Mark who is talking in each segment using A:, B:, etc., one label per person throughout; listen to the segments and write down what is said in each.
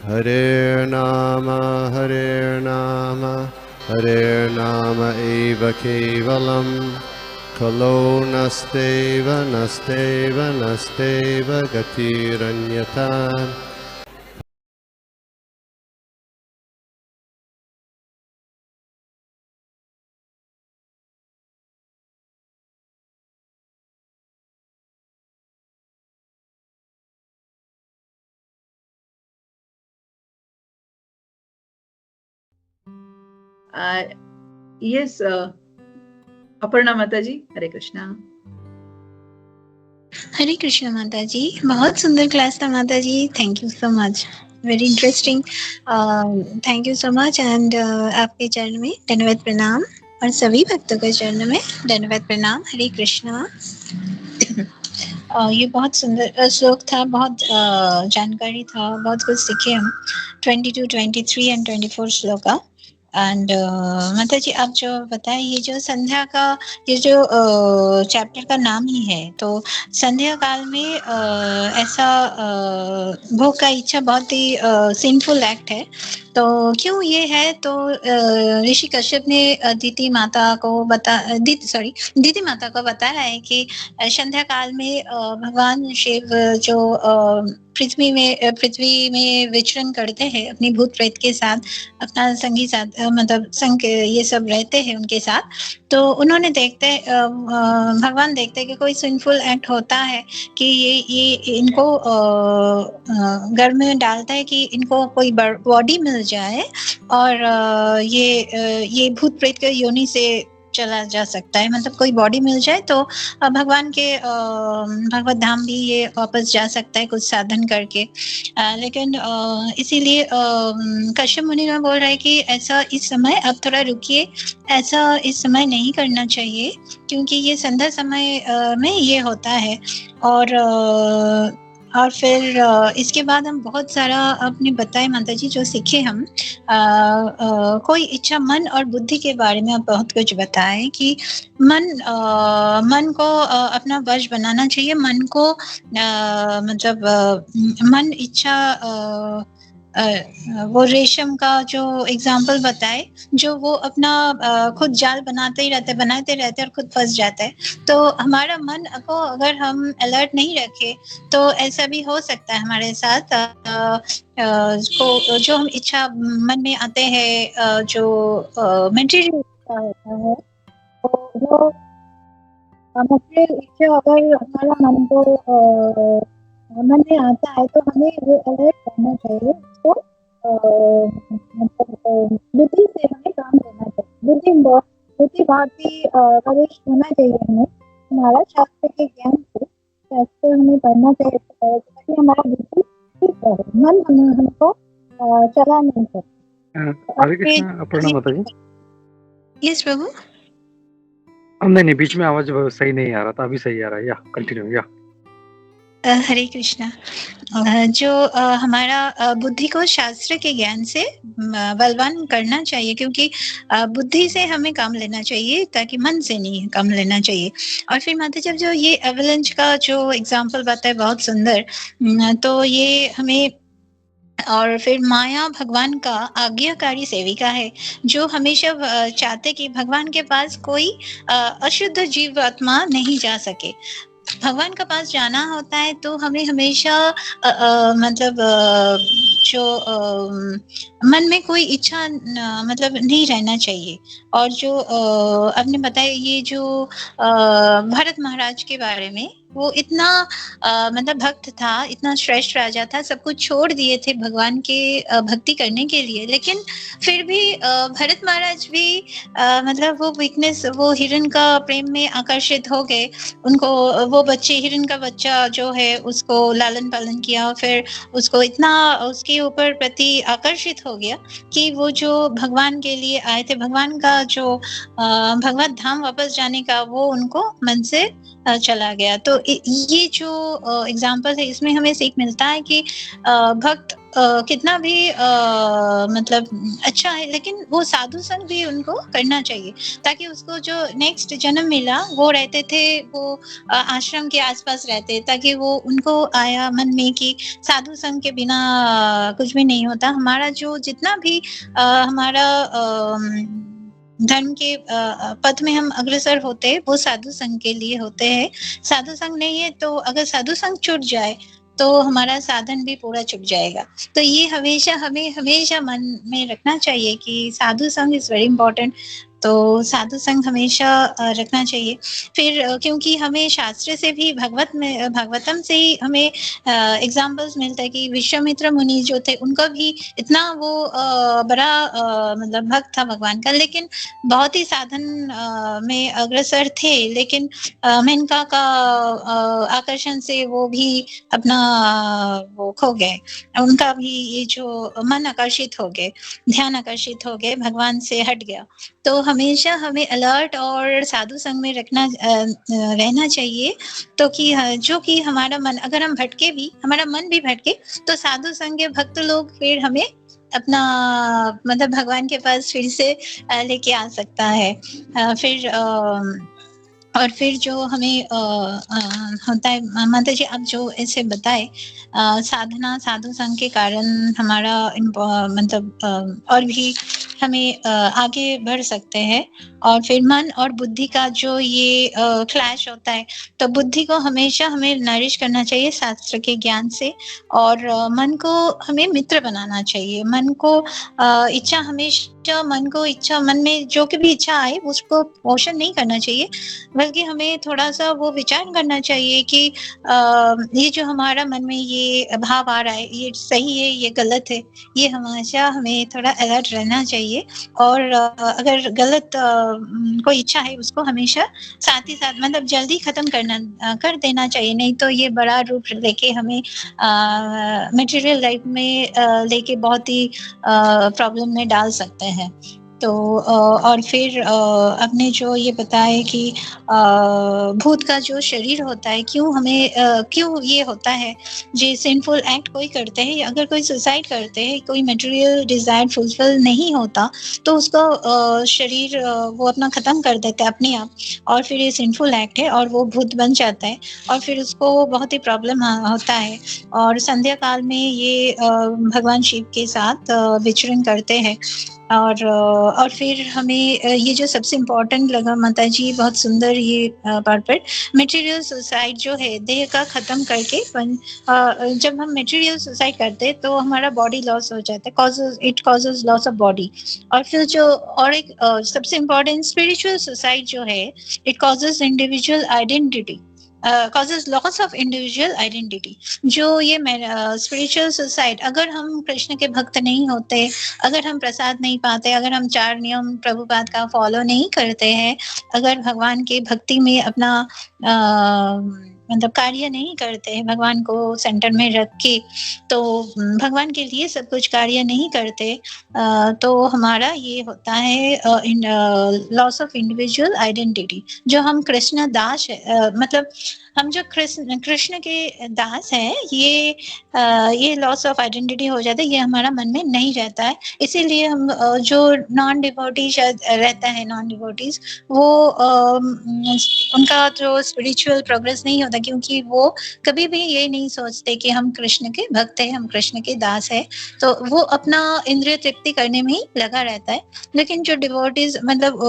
A: Hare Nama eva kevalam kalo nasteva nasteva nasteva gatiranyata.
B: Yes, Aparna Mataji, Hare Krishna.
C: हरे कृष्ण माता जी, बहुत सुंदर class था माता जी. Thank you so much, very interesting. Thank you so much. And आपके चरण में धन्यवाद प्रणाम और सभी भक्तों के चरण में धन्यवाद प्रणाम. हरे कृष्णा. ये बहुत सुंदर श्लोक था, बहुत जानकारी था, बहुत कुछ सीखे हम. 22, 23 एंड 24 श्लोक का. एंड माता जी आप जो बताए, ये जो संध्या का, ये जो चैप्टर का नाम ही है, तो संध्या काल में ऐसा भोग का इच्छा बहुत ही सिंफुल एक्ट है. तो क्यों ये है? तो ऋषि कश्यप ने दीति माता को बताया है कि संध्या काल में भगवान शिव जो पृथ्वी में विचरण करते हैं अपनी भूत प्रेत के साथ, अपना संगी साथ, मतलब संग ये सब रहते हैं उनके साथ. तो उन्होंने भगवान देखते हैं कि कोई सिंफुल एक्ट होता है कि ये इनको गर्भ में डालता है कि इनको कोई बॉडी मिल जाए और ये भूत प्रेत के योनि से चला जा सकता है, मतलब कोई बॉडी मिल जाए तो भगवान के भगवत धाम भी ये वापस जा सकता है कुछ साधन करके. लेकिन इसीलिए कश्यप मुनि ने बोल रहा है कि ऐसा इस समय आप थोड़ा रुकिए, ऐसा इस समय नहीं करना चाहिए, क्योंकि ये संध्या समय में ये होता है. और फिर इसके बाद हम बहुत सारा आपने बताया माता जी, जो सीखे हम. कोई इच्छा, मन और बुद्धि के बारे में आप बहुत कुछ बताएं कि मन को अपना वश बनाना चाहिए. मन को मतलब मन इच्छा, वो रेशम का जो एग्जाम्पल बताए, जो वो अपना खुद जाल बनाते रहते और खुद फंस जाता है. तो हमारा मन को अगर हम अलर्ट नहीं रखे तो ऐसा भी हो सकता है हमारे साथ. जो हम इच्छा मन में आते हैं, जो मटेरियल होता है, वो मटेरियल इच्छा अगर हमारा मन में आता है तो हमें वो अलर्ट करना चाहिए. उसको मतलब बुद्धि से हमें काम लेना चाहिए. बुद्धि बहुत ही प्रवेश होना चाहिए हमें, हमारा शास्त्र के ज्ञान से. शास्त्र हमें पढ़ना चाहिए ताकि हमारा बुद्धि ठीक रहे, मन हमको चला नहीं सकता.
D: हरे कृष्ण. अपर्णा माता जी.
C: यस प्रभु.
D: नहीं, बीच में आवाज सही नहीं आ रहा था, अभी सही आ रहा है. या कंटिन्यू. या
C: हरे कृष्णा. जो हमारा बुद्धि को शास्त्र के ज्ञान से बलवान करना चाहिए, क्योंकि बुद्धि से हमें काम लेना चाहिए, ताकि मन से नहीं काम लेना चाहिए. और फिर माता जब जो ये एवलेंच का जो एग्जाम्पल बताए बहुत सुंदर, तो ये हमें, और फिर माया भगवान का आज्ञाकारी सेविका है, जो हमेशा चाहते कि भगवान के पास कोई अशुद्ध जीव आत्मा नहीं जा सके. भगवान के पास जाना होता है तो हमें हमेशा मतलब जो मन में कोई इच्छा मतलब नहीं रहना चाहिए. और जो आपने बताया ये जो भरत महाराज के बारे में, वो इतना मतलब भक्त था, इतना श्रेष्ठ राजा था, सब कुछ छोड़ दिए थे भगवान के भक्ति करने के लिए. लेकिन फिर भी भरत महाराज भी मतलब वो वीकनेस, वो हिरण का प्रेम में आकर्षित हो गए. उनको वो बच्चे, हिरण का बच्चा जो है, उसको लालन पालन किया, फिर उसको इतना उसके ऊपर प्रति आकर्षित हो गया कि वो जो भगवान के लिए आए थे, भगवान का जो भगवत धाम वापस जाने का, वो उनको मन से चला गया. तो ये जो एग्जाम्पल है, इसमें हमें सीख मिलता है कि भक्त कितना भी मतलब अच्छा है, लेकिन वो साधु संग भी उनको करना चाहिए, ताकि उसको जो नेक्स्ट जन्म मिला वो रहते थे, वो आश्रम के आसपास रहते, ताकि वो उनको आया मन में कि साधु संग के बिना कुछ भी नहीं होता। हमारा जो जितना भी हमारा धर्म के पथ में हम अग्रसर होते हैं, वो साधु संघ के लिए होते हैं। साधु संघ नहीं है तो अगर साधु संघ छूट जाए तो हमारा साधन भी पूरा छूट जाएगा। तो ये हमेशा हमें हमेशा मन में रखना चाहिए कि साधु संघ इज वेरी इंपॉर्टेंट। तो साधु संघ हमेशा रखना चाहिए। फिर क्योंकि हमें शास्त्र से भी भागवतम से ही हमें एग्जाम्पल्स मिलता है कि विश्वामित्र मुनि जो थे उनका भी इतना वो बड़ा मतलब भक्त था भगवान का, लेकिन बहुत ही साधन में अग्रसर थे, लेकिन मेनका का आकर्षण से वो भी अपना वो खो गए, उनका भी ये जो मन आकर्षित हो गए, ध्यान आकर्षित हो गए, भगवान से हट गया। तो हमेशा हमें अलर्ट और साधु संग में रहना चाहिए। तो कि जो कि हमारा मन, अगर हम भटके भी, हमारा मन भी भटके, तो साधु संग के भक्त लोग फिर हमें अपना मतलब भगवान के पास फिर से लेके आ सकता है। फिर और फिर जो हमें होता है, माता जी आप जो ऐसे बताए साधना साधु संघ के कारण हमारा मतलब और भी हमें आगे बढ़ सकते हैं। और फिर मन और बुद्धि का जो ये क्लैश होता है, तो बुद्धि को हमेशा हमें नरिश करना चाहिए शास्त्र के ज्ञान से, और मन को हमें मित्र बनाना चाहिए। मन को इच्छा हमेशा मन में जो भी इच्छा आए उसको पोषण नहीं करना चाहिए, बल्कि हमें थोड़ा सा वो विचार करना चाहिए कि ये जो हमारा मन में ये भाव आ रहा है, ये सही है ये गलत है, ये हमेशा हमें थोड़ा अलर्ट रहना चाहिए। और अगर गलत कोई इच्छा है उसको हमेशा साथ ही साथ मतलब जल्दी खत्म कर देना चाहिए, नहीं तो ये बड़ा रूप लेके हमें मटेरियल लाइफ में लेके बहुत ही प्रॉब्लम में डाल सकते हैं। तो और फिर आपने जो ये बताया कि भूत का जो शरीर होता है, क्यों ये होता है, जो सिंफुल एक्ट कोई करते हैं, अगर कोई सुसाइड करते हैं, कोई मटेरियल डिजायर फुलफिल नहीं होता, तो उसका शरीर वो अपना खत्म कर देता है अपने आप, और फिर ये सिंफुल एक्ट है और वो भूत बन जाता है, और फिर उसको बहुत ही प्रॉब्लम होता है। और संध्या काल में ये भगवान शिव के साथ विचरण करते हैं। और फिर हमें ये जो सबसे इम्पोर्टेंट लगा माता जी, बहुत सुंदर ये पार्ट पर, मटेरियल सुसाइड जो है देह का खत्म करके, जब हम मटेरियल सुसाइड करते हैं तो हमारा बॉडी लॉस हो जाता है, it causes loss of body. और फिर जो और एक सबसे इम्पोर्टेंट स्पिरिचुअल सुसाइड जो है, it causes individual identity, causes loss of individual identity। जो ये स्पिरिचुअल सुसाइड, अगर हम कृष्ण के भक्त नहीं होते, अगर हम प्रसाद नहीं पाते, अगर हम 4 नियम प्रभुपाद का फॉलो नहीं करते हैं, अगर भगवान के भक्ति में अपना मतलब कार्य नहीं करते हैं, भगवान को सेंटर में रख के, तो भगवान के लिए सब कुछ कार्य नहीं करते, तो हमारा ये होता है लॉस ऑफ इंडिविजुअल आइडेंटिटी। जो हम कृष्ण दास है, मतलब हम जो कृष्ण के दास हैं, ये लॉस ऑफ आइडेंटिटी हो जाता है, ये हमारा मन में नहीं रहता है। इसीलिए हम जो नॉन डिवोटीज रहता है, नॉन डिवोटीज, वो उनका जो स्पिरिचुअल प्रोग्रेस नहीं होता, क्योंकि वो कभी भी ये नहीं सोचते कि हम कृष्ण के भक्त हैं, हम कृष्ण के दास हैं, तो वो अपना इंद्रिय तृप्ति करने में ही लगा रहता है। लेकिन जो डिवोटीज, मतलब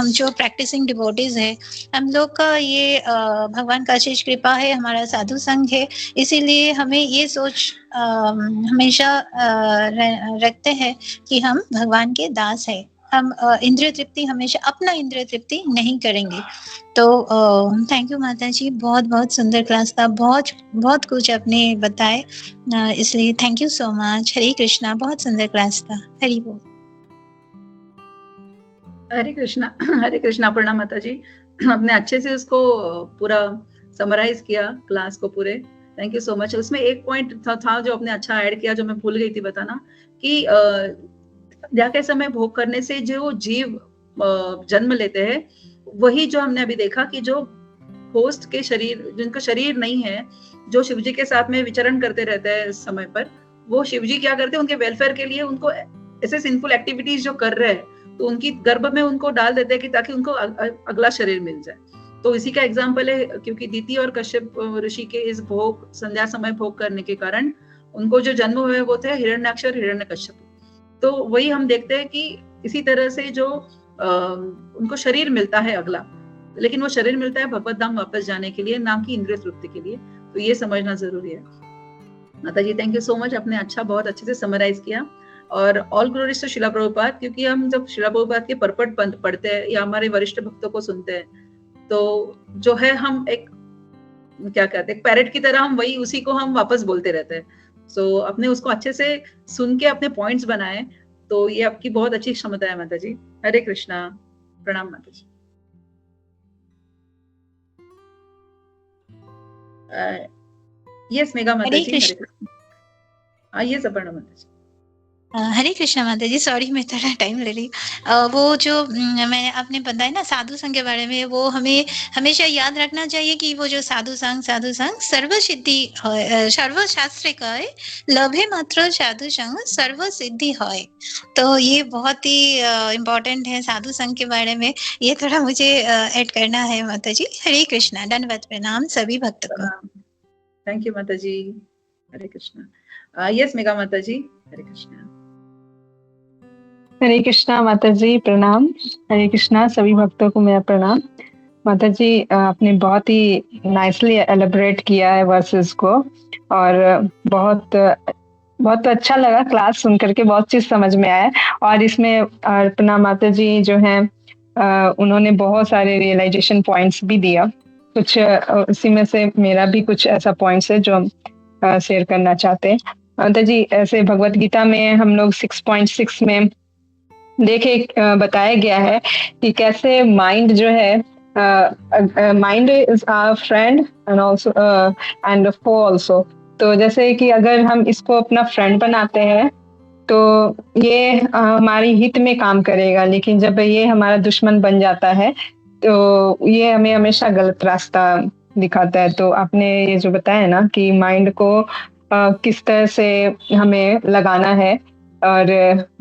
C: हम जो प्रैक्टिसिंग डिवोटीज है, हम लोग का ये भगवान का आशीष कृपा है, हमारा साधु संघ है, इसीलिए हमें ये सोच हमेशा रखते हैं कि हम भगवान के दास हैं। हम इंद्रिय तृप्ति हमेशा अपना इंद्रिय तृप्ति नहीं करेंगे। तो थैंक यू माता जी, बहुत बहुत सुंदर क्लास था, बहुत कुछ आपने बताए, इसलिए thank you so much. Hare Krishna, बहुत सुंदर क्लास था। हरि बोल।
B: हरे कृष्णा। प्रणाम माता जी, आपने अच्छे से उसको पूरा समराइज किया क्लास को पूरे। Thank you so much. उसमें एक पॉइंट था जो आपने अच्छा ऐड किया, जो मैं भूल गई थी बताना, कि संध्या के समय भोग करने से जो जीव जन्म लेते हैं, वही जो हमने अभी देखा कि जो होस्ट के शरीर, जिनका शरीर नहीं है, जो शिव जी के साथ में विचरण करते रहते हैं इस समय पर, वो शिव जी क्या करते हैं, उनके वेलफेयर के लिए उनको ऐसे सिंफुल एक्टिविटीज जो कर रहे हैं तो उनकी गर्भ में उनको डाल देते हैं कि ताकि उनको अगला शरीर मिल जाए। तो इसी का एग्जाम्पल है, क्योंकि दीति और कश्यप ऋषि के इस भोग संध्या समय भोग करने के कारण उनको जो जन्म हुए वो थे हिरण्याक्ष और हिरण्यकश्यप। तो वही हम देखते हैं कि इसी तरह से जो उनको शरीर मिलता है अगला, लेकिन वो शरीर मिलता है भगवत धाम वापस जाने के लिए, ना कि इंद्रिय तृप्ति के लिए। तो ये समझना जरूरी है। माता जी थैंक यू सो मच, आपने बहुत अच्छे से समराइज किया। और ऑल ग्लोरीज टू शिला प्रभुपाद, क्योंकि हम जब शिला प्रभुपाद के परपट पढ़ते हैं या हमारे वरिष्ठ भक्तों को सुनते हैं तो जो है हम एक क्या कहते हैं, पैरेट की तरह हम वही उसी को हम वापस बोलते रहते हैं। सो अपने उसको अच्छे से सुन के अपने पॉइंट्स बनाए, तो ये आपकी बहुत अच्छी क्षमता है माता जी। हरे कृष्णा, प्रणाम माता जी। यस मेगा माता जी, हरे कृष्णा। यस अपर्णा माता जी।
C: हरे कृष्णा माता जी, सॉरी मैं थोड़ा टाइम ले रही। वो जो मैं आपने बताया ना साधु संघ के बारे में, वो हमें हमेशा याद रखना चाहिए कि वो जो साधु संघ सर्व सिद्धि सर्व शास्त्र का है, लभे मात्र साधु संघ सर्व सिद्धि है। तो ये बहुत ही इम्पोर्टेंट है साधु संघ के बारे में, ये थोड़ा मुझे ऐड करना है माता जी। हरे कृष्णा, धन्यवाद, प्रणाम सभी भक्त को।
B: थैंक यू माता जी, हरे कृष्णा। यस मेगा माता जी, हरे कृष्णा।
E: हरे कृष्णा माता जी, प्रणाम। हरे कृष्णा, सभी भक्तों को मेरा प्रणाम। माता जी आपने बहुत ही नाइसली एलेबरेट किया है वर्सेस को, और बहुत अच्छा लगा क्लास सुन करके, बहुत चीज समझ में आया। और इसमें अर्पणा माता जी जो हैं उन्होंने बहुत सारे रियलाइजेशन पॉइंट्स भी दिया। कुछ उसी में से मेरा भी कुछ ऐसा पॉइंट्स है जो हम शेयर करना चाहते हैं। माता जी ऐसे भगवत गीता में हम लोग 6.6 में बताया गया है कि कैसे माइंड जो है, mind is our friend and also and foe also. तो जैसे कि अगर हम इसको अपना फ्रेंड बनाते हैं तो ये हमारी हित में काम करेगा, लेकिन जब ये हमारा दुश्मन बन जाता है तो ये हमें हमेशा गलत रास्ता दिखाता है। तो आपने ये जो बताया ना कि माइंड को किस तरह से हमें लगाना है, और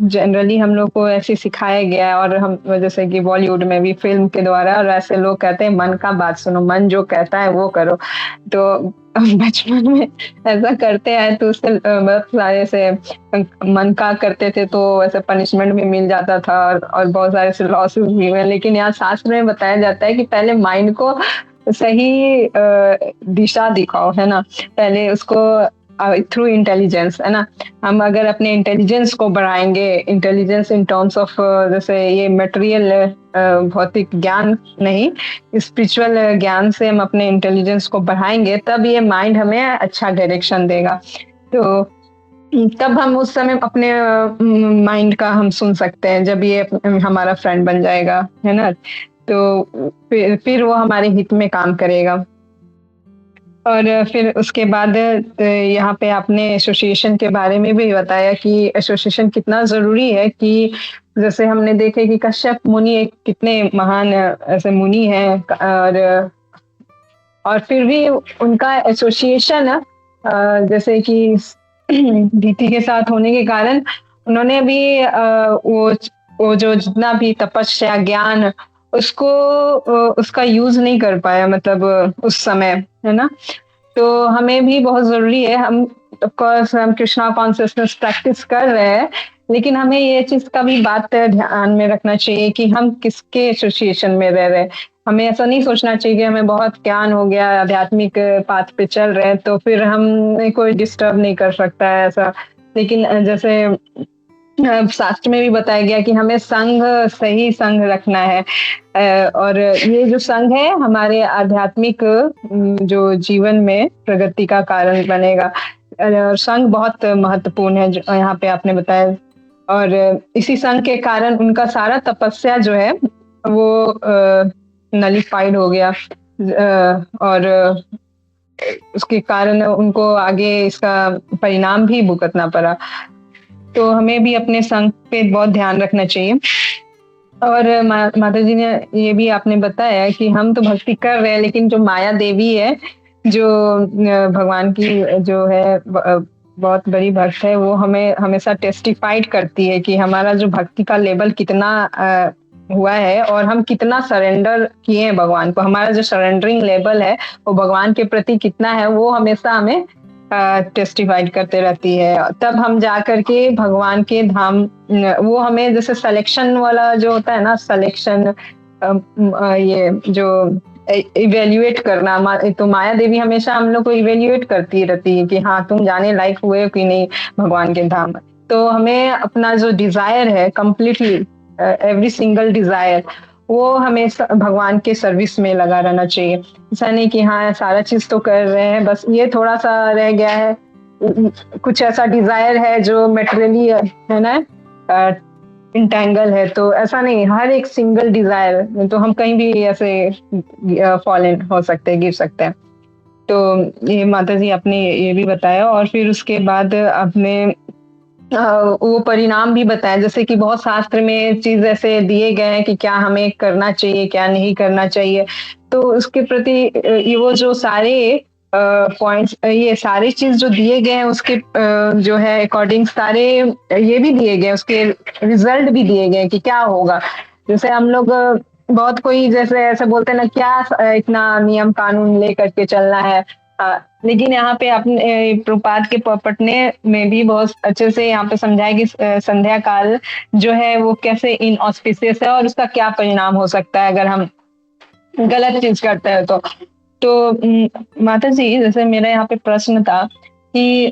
E: जनरली हम लोग को ऐसे सिखाया गया है, और हम जैसे कि बॉलीवुड में भी फिल्म के द्वारा, और ऐसे लोग कहते हैं मन का बात सुनो, मन जो कहता है वो करो। तो बचपन में ऐसा करते हैं तो उससे बहुत सारे से मन का करते थे तो ऐसे पनिशमेंट भी मिल जाता था, और बहुत सारे से लॉसेस भी हुए। लेकिन यहाँ शास्त्र में बताया जाता है कि पहले माइंड को सही दिशा दिखाओ, है ना, पहले उसको थ्रू इंटेलिजेंस, है ना। हम अगर अपने इंटेलिजेंस को बढ़ाएंगे, इंटेलिजेंस इन टर्म्स ऑफ जैसे ये मटेरियल भौतिक ज्ञान नहीं, स्पिरिचुअल ज्ञान से हम अपने इंटेलिजेंस को बढ़ाएंगे, तब ये माइंड हमें अच्छा डायरेक्शन देगा। तो तब हम उस समय अपने माइंड का हम सुन सकते हैं, जब ये हमारा फ्रेंड बन जाएगा, है ना। तो फिर वो हमारे हित में काम करेगा। और फिर उसके बाद यहाँ पे आपने एसोसिएशन के बारे में भी बताया कि एसोसिएशन कितना जरूरी है, कि जैसे हमने देखे कि कश्यप मुनि एक कितने महान ऐसे मुनि हैं, और फिर भी उनका एसोसिएशन जैसे कि दीति के साथ होने के कारण उन्होंने भी वो जो जितना भी तपस्या ज्ञान उसका यूज नहीं कर पाया, मतलब उस समय, है ना। तो हमें भी बहुत जरूरी है, हम ऑफकोर्स हम कृष्णा कॉन्शियसनेस प्रैक्टिस कर रहे हैं, लेकिन हमें ये चीज का भी बात ध्यान में रखना चाहिए कि हम किसके एसोसिएशन में रह रहे हैं। हमें ऐसा नहीं सोचना चाहिए कि हमें बहुत ज्ञान हो गया, आध्यात्मिक पाथ पे चल रहे हैं तो फिर हमें कोई डिस्टर्ब नहीं कर सकता है, ऐसा। लेकिन जैसे शास्त्र में भी बताया गया कि हमें सही संघ रखना है, और ये जो संघ है हमारे आध्यात्मिक जो जीवन में प्रगति का कारण बनेगा। संघ बहुत महत्वपूर्ण है जो यहाँ पे आपने बताया, और इसी संघ के कारण उनका सारा तपस्या जो है वो नलिफाइड हो गया, और उसके कारण उनको आगे इसका परिणाम भी भुगतना पड़ा। तो हमें भी अपने संघ पे बहुत ध्यान रखना चाहिए। और माता जी ने ये भी आपने बताया कि हम तो भक्ति कर रहे हैं, लेकिन जो माया देवी है, जो भगवान की जो है बहुत बड़ी भक्त है, वो हमें हमेशा टेस्टिफाइड करती है कि हमारा जो भक्ति का लेवल कितना हुआ है और हम कितना सरेंडर किए हैं भगवान को। हमारा जो सरेंडरिंग लेवल है वो भगवान के प्रति कितना है, वो हमेशा हमें टेस्टिफाइड करते रहती है। तब हम जा करके भगवान के धाम, वो हमें जैसे सिलेक्शन वाला जो होता है ना, सिलेक्शन ये जो इवेल्युएट करना, तो माया देवी हमेशा हम लोग को इवेल्युएट करती रहती है कि हाँ तुम जाने लायक हुए कि नहीं भगवान के धाम। तो हमें अपना जो डिजायर है कंप्लीटली, एवरी सिंगल डिजायर, वो हमें भगवान के सर्विस में लगा रहना चाहिए। ऐसा नहीं कि हाँ सारा चीज तो कर रहे हैं, बस ये थोड़ा सा रह गया है, कुछ ऐसा डिजायर है जो मेटेरियली है ना इंटेंगल है, तो ऐसा नहीं, हर एक सिंगल डिजायर, तो हम कहीं भी ऐसे फॉलन हो सकते हैं, गिर सकते हैं। तो ये माता जी आपने ये भी बताया, और फिर उसके बाद आपने वो परिणाम भी बताया, जैसे कि बहुत शास्त्र में चीज ऐसे दिए गए हैं कि क्या हमें करना चाहिए क्या नहीं करना चाहिए, तो उसके प्रति ये वो जो सारे पॉइंट्स, ये सारे चीज जो दिए गए हैं उसके जो है अकॉर्डिंग सारे ये भी दिए गए, उसके रिजल्ट भी दिए गए कि क्या होगा। जैसे हम लोग बहुत कोई जैसे ऐसे बोलते हैं ना, क्या इतना नियम कानून ले करके चलना है, लेकिन यहाँ पे अपने प्रपात के पढ़ने में भी बहुत अच्छे से यहाँ पे समझाया कि संध्या काल जो है वो कैसे इनऑस्पिशियस है और उसका क्या परिणाम हो सकता है अगर हम गलत चीज करते हैं। तो माता जी जैसे मेरा यहाँ पे प्रश्न था कि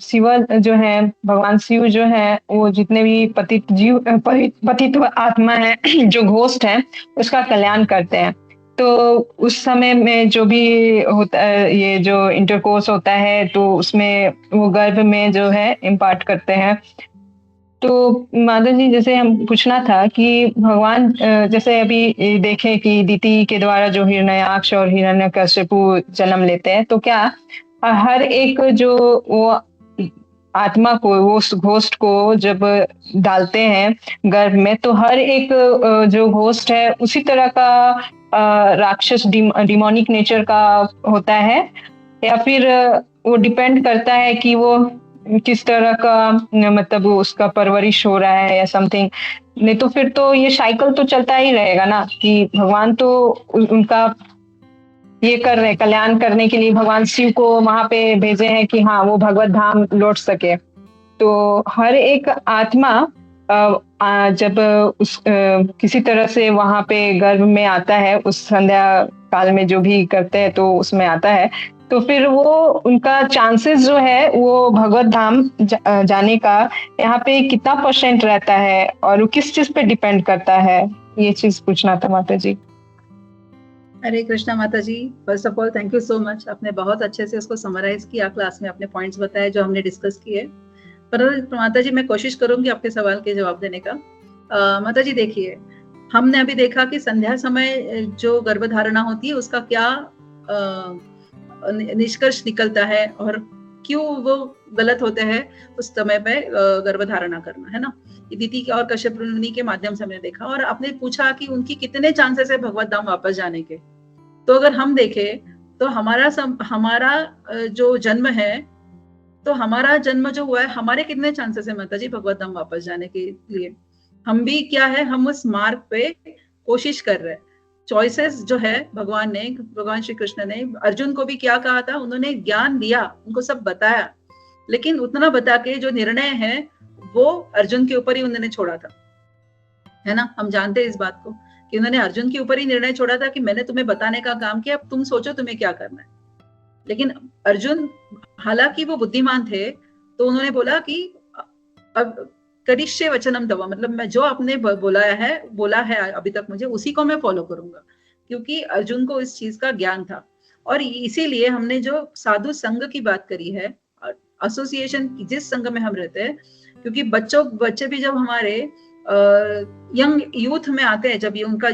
E: शिव जो है, भगवान शिव जो है वो जितने भी पतित आत्मा है जो घोस्ट है उसका कल्याण करते हैं। तो उस समय में जो भी होता है, ये जो इंटरकोर्स होता है, तो उसमें वो गर्भ में जो है इम्पार्ट करते हैं। तो माता जी जैसे हम पूछना था कि भगवान जैसे अभी देखें कि दिति के द्वारा जो हिरण्याक्ष और हिरण्यकशिपु जन्म लेते हैं, तो क्या हर एक जो वो आत्मा को, वो घोस्ट को जब डालते हैं गर्भ में, तो हर एक जो घोस्ट है उसी तरह का राक्षस डिमोनिक नेचर का होता है, या फिर वो डिपेंड करता है कि वो किस तरह का मतलब उसका परवरिश हो रहा है या समथिंग। नहीं तो फिर तो ये साइकिल तो चलता ही रहेगा ना, कि भगवान तो उनका ये कर रहे, कल्याण करने के लिए भगवान शिव को वहां पे भेजे हैं कि हाँ वो भगवत धाम लौट सके। तो हर एक आत्मा जब उस किसी तरह से वहां पे गर्भ में आता है, उस संध्या काल में जो भी करते हैं तो उसमें आता है, तो फिर वो उनका चांसेस जो है वो भगवत धाम जाने का यहाँ पे कितना % रहता है और वो किस चीज पे डिपेंड करता है, ये चीज पूछना था माता जी।
B: हरे कृष्णा माता जी, first of all thank you so much, आपने बहुत अच्छे से उसको समराइज किया क्लास में, अपने पॉइंट्स बताए जो हमने डिस्कस किए। पर माता जी मैं कोशिश करूंगी आपके सवाल के जवाब देने का। माता जी देखिए, हमने अभी देखा कि संध्या समय जो गर्भधारणा होती है उसका क्या निष्कर्ष निकलता है और क्यों वो गलत होते हैं उस समय पे गर्भधारणा करना, है ना। दिति और कश्यप मुनि के माध्यम से हमने देखा, और आपने पूछा कि उनकी कितने चांसेस है भगवत धाम वापस जाने के। तो अगर हम देखें तो हमारा जो जन्म है, तो हमारा जन्म जो हुआ है, हमारे कितने चांसेस है माता जी भगवत धाम वापस जाने के लिए। हम भी क्या है, हम उस मार्ग पे कोशिश कर रहे हैं। चॉइसेस जो है भगवान श्री कृष्ण ने अर्जुन को भी क्या कहा था, उन्होंने ज्ञान दिया, उनको सब बताया, लेकिन उतना बता के जो निर्णय है वो अर्जुन के ऊपर ही उन्होंने छोड़ा था, है ना। हम जानते हैं इस बात को कि उन्होंने अर्जुन के ऊपर ही निर्णय छोड़ा था कि मैंने तुम्हें बताने का काम किया, अब तुम सोचो तुम्हें क्या करना है। लेकिन अर्जुन हालांकि वो बुद्धिमान थे, तो उन्होंने बोला कि अब करिष्ये वचनम तव, मतलब मैं जो आपने बोला है अभी तक मुझे, उसी को मैं फॉलो करूंगा, क्योंकि अर्जुन को इस चीज का ज्ञान था। और इसीलिए हमने जो साधु संघ की बात करी है, एसोसिएशन जिस संघ में हम रहते हैं, क्योंकि बच्चे भी जब हमारे यंग यूथ में आते हैं, जब ये उनका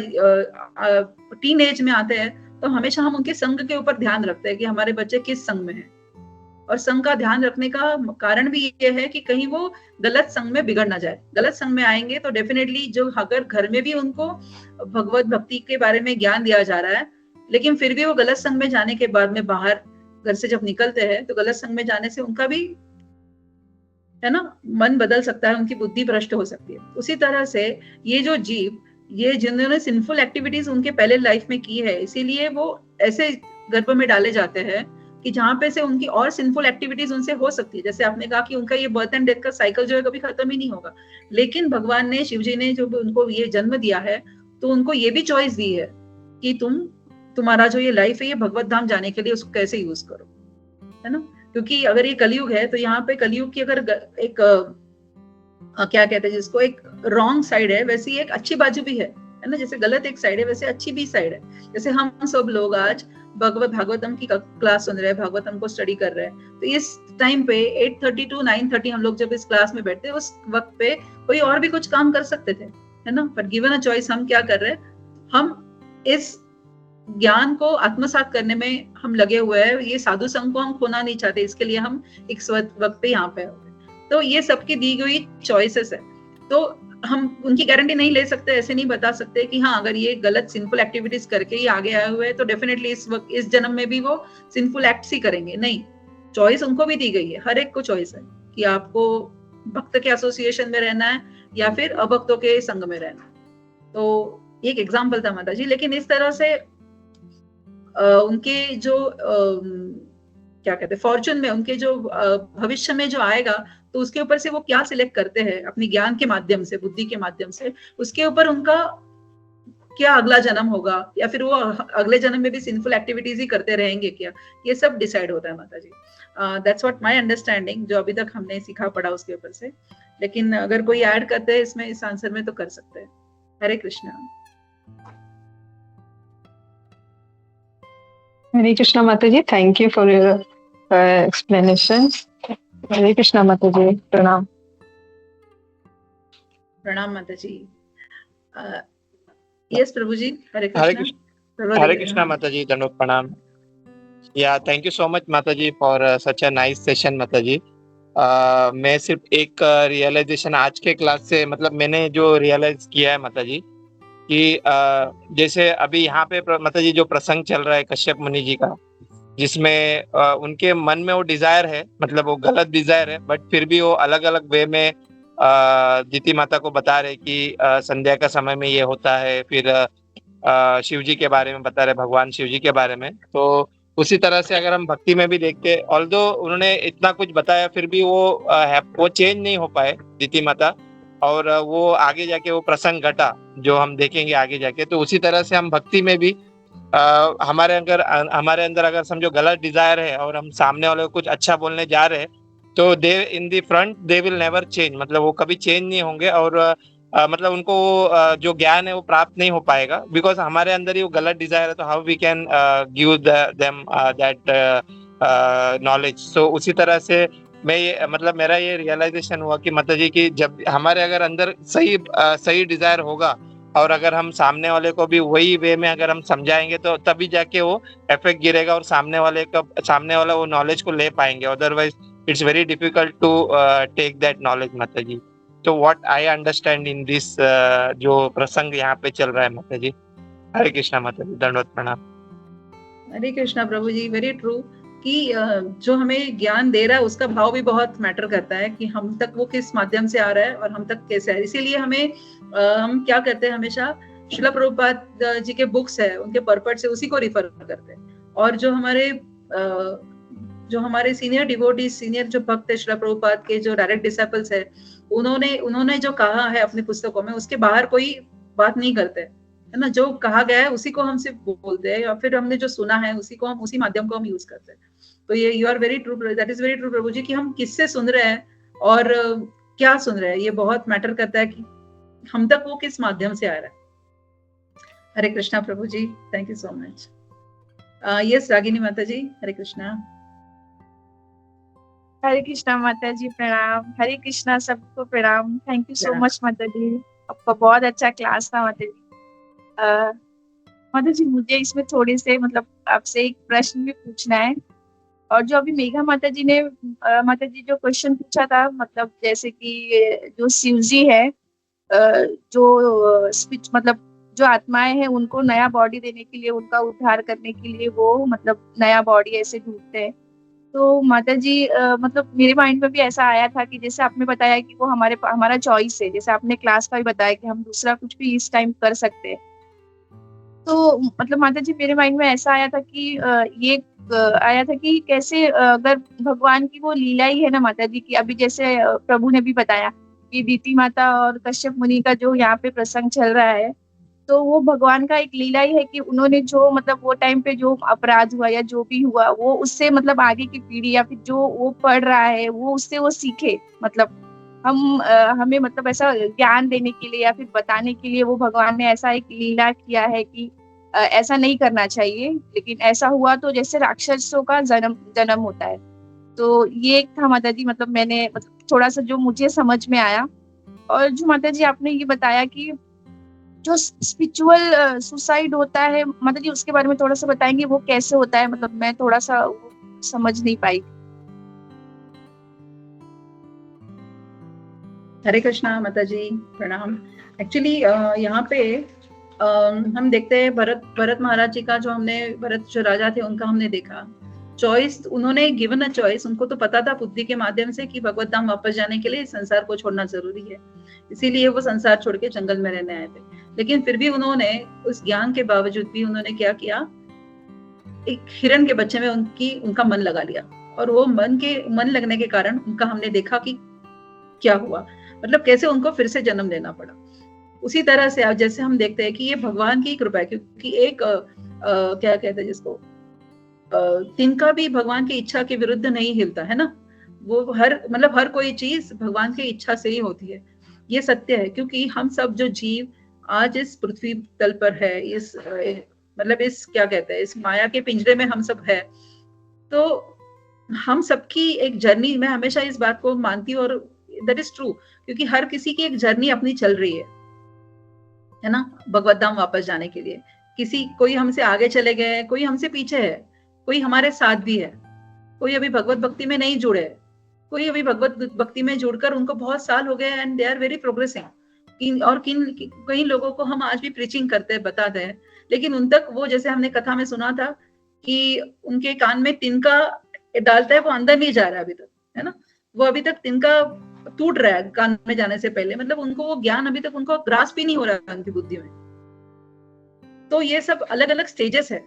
B: टीन एज में आते हैं, तो हमेशा हम उनके संघ के ऊपर ध्यान रखते हैं कि हमारे बच्चे किस संघ में हैं। और संघ का ध्यान रखने का कारण भी ये है कि कहीं वो गलत संघ में बिगड़ ना जाए। गलत संघ में आएंगे तो डेफिनेटली जो अगर घर में भी उनको भगवत भक्ति के बारे में ज्ञान दिया जा रहा है, लेकिन फिर भी वो गलत संघ में जाने के बाद में बाहर घर से जब निकलते हैं तो गलत संग में जाने से उनका भी है ना मन बदल सकता है, उनकी बुद्धि भ्रष्ट हो सकती है। उसी तरह से ये जो जीव, ये जिन्होंने सिंफुल एक्टिविटीज उनके पहले लाइफ में की है, इसीलिए वो ऐसे गर्भ में डाले जाते हैं कि जहाँ पे से उनकी और सिंफुल एक्टिविटीज उनसे हो सकती है। जैसे आपने कहा कि उनका ये बर्थ एंड डेथ का साइकिल जो है कभी खत्म ही नहीं होगा, लेकिन भगवान ने, शिव जी ने जो उनको ये जन्म दिया है, तो उनको ये भी चॉइस दी है कि तुम्हारा जो ये लाइफ है ये भगवत धाम जाने के लिए उसको कैसे यूज करो, है ना। क्योंकि अगर ये कलयुग है तो यहाँ पे कलयुग की अगर एक क्या कहते हैं जिसको, एक रॉन्ग साइड है, वैसे ही एक अच्छी बाजू भी है ना। जैसे गलत एक साइड है वैसे अच्छी भी साइड है। जैसे हम सब लोग आज भागवतम की क्लास सुन रहे हैं, भागवतम को स्टडी कर रहे हैं, तो इस टाइम पे 8:30 to 9:30 हम लोग जब इस क्लास में बैठते, उस वक्त पे कोई और भी कुछ काम कर सकते थे, है ना। बट गिवन अ चॉइस हम क्या कर रहे हैं, हम इस ज्ञान को आत्मसात करने में हम लगे हुए हैं। ये साधु संघ को हम खोना नहीं चाहते, इसके लिए हम एक वक्त पे यहाँ पे हो। तो ये सबकी दी गई चॉइसेस है, तो हम उनकी गारंटी नहीं ले सकते, ऐसे नहीं बता सकते कि हाँ अगर ये गलत सिंफुल एक्टिविटीज करके ही आगे आए हुए हैं तो डेफिनेटली इस जन्म में भी वो सिंफुल एक्ट्स ही करेंगे। नहीं, चॉइस उनको भी दी गई है, हर एक को चॉइस है कि आपको भक्त के एसोसिएशन में रहना है या फिर अभक्तों के संग में रहना है। तो एक एग्जाम्पल था माता जी। लेकिन इस तरह से उनके जो क्या कहते हैं फॉर्चून में, उनके जो भविष्य में जो आएगा, तो उसके ऊपर से वो क्या सिलेक्ट करते हैं अपनी ज्ञान के माध्यम से, बुद्धि के माध्यम से, उसके ऊपर उनका क्या अगला जन्म होगा, या फिर वो अगले जन्म में भी सिंफुल एक्टिविटीज ही करते रहेंगे क्या, ये सब डिसाइड होता है माता जी। दैट्स व्हाट माय अंडरस्टैंडिंग, जो अभी तक हमने सीखा पढ़ा उसके ऊपर से। लेकिन अगर कोई ऐड करते हैं इसमें, इस आंसर में, तो कर सकते हैं। हरे कृष्णा।
E: हरे कृष्णा माता जी, thank you for your explanation. Hare Krishna माता जी, प्रणाम।
B: प्रणाम माता जी। यस प्रभु जी, हरे कृष्णा।
F: हरे कृष्णा माता जी, दंडवत प्रणाम। या थैंक यू सो मच माता जी for such a nice session माता जी। मैं सिर्फ एक रियलाइजेशन आज के क्लास से, मतलब मैंने जो रियलाइज किया है माता जी कि जैसे अभी यहाँ पे माता जी जो प्रसंग चल रहा है कश्यप मुनि जी का, जिसमें उनके मन में वो डिजायर है, मतलब वो गलत डिजायर है, बट फिर भी वो अलग अलग वे में दीति माता को बता रहे कि संध्या का समय में ये होता है, फिर शिव जी के बारे में बता रहे, भगवान शिव जी के बारे में। तो उसी तरह से अगर हम भक्ति में भी देखते, ऑल्दो उन्होंने इतना कुछ बताया फिर भी वो चेंज नहीं हो पाए दीति माता, और वो आगे जाके वो प्रसंग घटा जो हम देखेंगे आगे जाके। तो उसी तरह से हम भक्ति में भी हमारे अंदर अगर समझो गलत डिजायर है और हम सामने वाले को कुछ अच्छा बोलने जा रहे हैं, तो they in the front they will never change, मतलब वो कभी चेंज नहीं होंगे, और मतलब उनको जो ज्ञान है वो प्राप्त नहीं हो पाएगा, बिकॉज हमारे अंदर ही वो गलत डिजायर है। तो how we can give them that knowledge. So उसी तरह से मैं ये, मतलब मेरा ये रियलाइजेशन हुआ कि माता जी की जब हमारे अगर अंदर सही डिजायर होगा, और अगर हम सामने वाले को भी वही वे में अगर हम समझाएंगे, तो तभी जाके वो इफेक्ट गिरेगा और सामने वाला वो नॉलेज को ले पाएंगे। Otherwise it's very difficult to take that knowledge माता जी। तो what I understand in this जो प्रसंग यहाँ पे चल रहा है माता जी। हरे कृष्णा माता जी, दंडवत प्रणाम।
B: हरे कृष्णा प्रभु जी, वेरी ट्रू कि जो हमें ज्ञान दे रहा है उसका भाव भी बहुत मैटर करता है कि हम तक वो किस माध्यम से आ रहा है और हम तक कैसे है। इसीलिए हम क्या करते हैं, हमेशा श्रील प्रभुपाद जी के बुक्स है, उनके पर्पट से उसी को रिफर करते हैं। और जो हमारे सीनियर डिवोटीज, सीनियर जो भक्त है श्रील प्रभुपाद के, जो डायरेक्ट डिसाइपल्स है, उन्होंने जो कहा है अपनी पुस्तकों में, उसके बाहर कोई बात नहीं करते, है ना। जो कहा गया है उसी को हम सिर्फ बोलते हैं, या फिर हमने जो सुना है उसी माध्यम को हम यूज करते हैं। तो ये you are very true, that is very true प्रभु जी, कि हम किससे सुन रहे हैं और क्या सुन रहे हैं, ये बहुत मैटर करता है कि हम तक वो किस माध्यम से आ रहा है। हरे कृष्णा प्रभु जी, thank you so much. Yes Ragini माता जी, हरे कृष्णा।
G: हरे कृष्णा माता जी, प्रणाम। हरे कृष्णा सबको प्रणाम। थैंक यू सो मच माता जी, आपका बहुत अच्छा क्लास था माता जी। माता जी मुझे इसमें थोड़े से मतलब आपसे एक प्रश्न भी पूछना है। और जो अभी मेघा माता जी ने माता जी जो क्वेश्चन पूछा था, मतलब जैसे कि जो शिव जी है, जो स्पीच मतलब जो आत्माएं हैं उनको नया बॉडी देने के लिए, उनका उद्धार करने के लिए वो मतलब नया बॉडी ऐसे ढूंढते हैं। तो माता जी मतलब मेरे माइंड में भी ऐसा आया था कि जैसे आपने बताया कि वो हमारा चॉइस है, जैसे आपने क्लास का भी बताया कि हम दूसरा कुछ भी इस टाइम कर सकते हैं। तो मतलब माता जी मेरे माइंड में ऐसा आया था कि आया था कि कैसे अगर भगवान की वो लीला ही है ना माता जी की, अभी जैसे प्रभु ने भी बताया कि दीति माता और कश्यप मुनि का जो यहाँ पे प्रसंग चल रहा है, तो वो भगवान का एक लीला ही है कि उन्होंने जो मतलब वो टाइम पे जो अपराध हुआ या जो भी हुआ वो उससे मतलब आगे की पीढ़ी या फिर जो वो पढ़ रहा है वो उससे वो सीखे। मतलब हमें मतलब ऐसा ज्ञान देने के लिए या फिर बताने के लिए वो भगवान ने ऐसा एक लीला किया है कि ऐसा नहीं करना चाहिए, लेकिन ऐसा हुआ तो जैसे राक्षसों का जन्म होता है। तो ये एक था माता जी, मतलब मैंने मतलब थोड़ा सा जो मुझे समझ में आया। और जो माता जी आपने ये बताया कि जो स्पिरिचुअल सुसाइड होता है माता जी, उसके बारे में थोड़ा सा बताएंगे वो कैसे होता है? मतलब मैं थोड़ा सा समझ नहीं पाई।
B: हरे कृष्णा माता जी, प्रणाम। एक्चुअली यहाँ पे हम देखते हैं भरत महाराज जी का, जो हमने भरत जो राजा थे उनका हमने देखा चॉइस, उन्होंने गिवन अ चॉइस। उनको तो पता था बुद्धि के माध्यम से कि भगवत धाम वापस जाने के लिए संसार को छोड़ना जरूरी है, इसीलिए वो संसार छोड़ के जंगल में रहने आए थे। लेकिन फिर भी उन्होंने उस ज्ञान के बावजूद भी उन्होंने क्या किया, एक हिरण के बच्चे में उनका मन लगा लिया, और वो मन लगने के कारण उनका हमने देखा कि क्या हुआ, मतलब कैसे उनको फिर से जन्म लेना पड़ा। उसी तरह से जैसे हम देखते हैं कि ये भगवान की कृपा है, क्योंकि एक क्या कहते हैं जिसको, तिनका भी भगवान की इच्छा के विरुद्ध नहीं हिलता है ना। वो हर कोई चीज भगवान की इच्छा से ही होती है, ये सत्य है। क्योंकि हम सब जो जीव आज इस पृथ्वी तल पर है, इस क्या कहते हैं, इस माया के पिंजरे में हम सब है, तो हम सबकी एक जर्नी, मैं हमेशा इस बात को मानती हूँ और दैट इज ट्रू, क्योंकि हर किसी की एक जर्नी अपनी चल रही है ना, भगवत धाम वापस जाने के लिए। कोई हमसे आगे चले गए, कोई हमसे पीछे है, कोई हमारे साथ भी है, कोई अभी भगवत भक्ति में नहीं जुड़े, कोई अभी भगवत भक्ति में जुड़कर उनको बहुत साल हो गए and they are very progressing. और कई लोगों को हम आज भी प्रीचिंग करते हैं, बताते हैं, लेकिन उन तक वो, जैसे हमने कथा में सुना था कि उनके कान में तिनका डालता है, वो अंदर नहीं जा रहा है अभी तक, है ना। वो अभी तक तिनका टूट रहा है कान में जाने से पहले, मतलब उनको वो ज्ञान अभी तक उनको ग्रास्प ही नहीं हो रहा है उनकी बुद्धि में। तो ये सब अलग अलग स्टेजेस है।